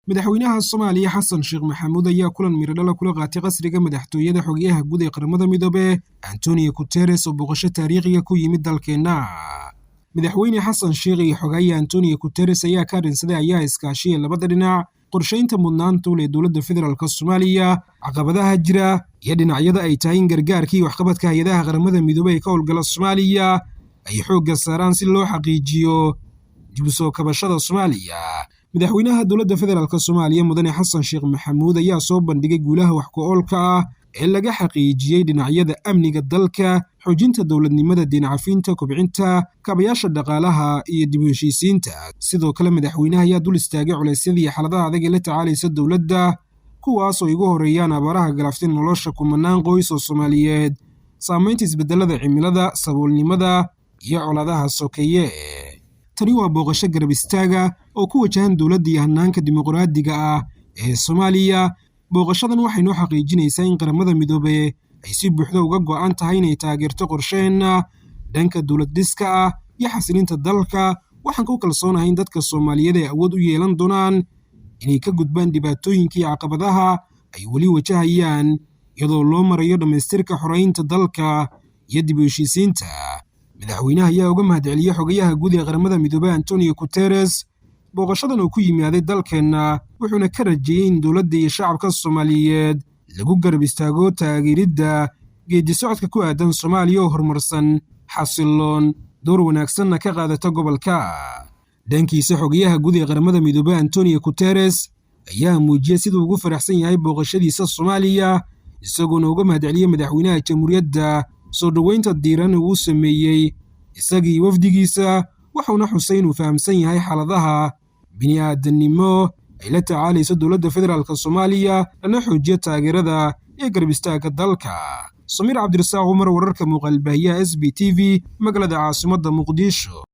madaxweynaha Soomaaliya Xasan Sheekh Maxamuud ayaa kulan miradhala kula qaatay qasriga madaxtooyada xogayaha guud ee qaramada midoobe Antonio Guterres oo booqasho taariikhiga ku yimid dalkeena. madaxweyne Xasan Sheekh iyo xogayaha Antonio Guterres ayaa ka dhinsaday ayaa iskaashiya labada dhinac qorsheynta mudnaanta u leh dowladda federaalka Soomaaliya, caqabadaha jira iyo dhinacyada ay tahay in gargaarka iyo waxqabadka hay'adaha qaramada midoobe ee ka howlgala Soomaaliya ay xoogga saaraan si loo xaqiijiyo dib u soo kabashada Soomaaliya. madaxweynaha dowladda federaalka Soomaaliya mudane Xasan Sheekh Maxamuud ayaa soo bandhigay guulaha wax ku oolka ah ee laga xaqiijiyay dhinacyada amniga dalka, xoojinta dowladnimada, dinacafinta, kobcinta kaabayaasha dhaqaalaha iyo dib u heshiisiinta. sidoo kale madaxweynaha ayaa dul istaagay culeysyada iyo xaaladaha adag ee la tacaalaysa dowladda, kuwaas oo ugu horeeyaan abaaraha galaaftay nolosha kumanaan qoys oo Soomaaliyeed, saamaynta isbedelada cimilada, saboolnimada iyo colaadaha sokeeye. tani waa booqasho garab istaaga oo ku wajahan dowladda iyo hannaanka dimuqraadiga ah ee Soomaaliya. booqashadan waxay noo xaqiijinaysaa in qaramada midoobe ay si buuxda uga go'an tahay inay taageerto qorsheena dhanka dowlad dhiska ah iyo xasilinta dalka. waxaan ku kalsoonahay in dadka Soomaaliyeed ay awood u yeelan doonaan inay ka gudbaan dhibaatooyinka iyo caqabadaha ay weli wajahayaan, iyadoo loo marayo dhammaystirka xoreynta dalka iyo dib u heshiisiinta. madaxweynaha ayaa uga mahadceliyay xogayaha guud ee qaramada midoobe Antonio Guterres booqashadan oo ku yimaaday dalkeena, wuxuuna ka rajeeyay in dowladda iyo shacabka Soomaaliyeed lagu garab istaago taageeridda geedi socodka ku aadan Soomaaliya oo horumarsan, xasiloon, door wanaagsanna ka qaadata gobolka. dhankiisa xogayaha guud ee qaramada midoobe Antonio Guterres ayaa muujiyay siduu ugu faraxsan yahay booqashadiisa Soomaaliya, isagoona uga mahadceliyay madaxweynaha jamhuuriyadda soo dhoweynta diiran uu sameeyey isagii wafdigiisa. wuxuuna xusay inuu fahamsan yahay xaaladaha bini'aadanimo ay la tacaalayso dowladda federaalka Soomaaliya, lana xoojiyo taageerada iyo garab istaagga dalka. Samiir Cabdirasaaq Umar, wararka muuqaalbaahiyaha SBTV, magaalada caasimadda Muqdisho.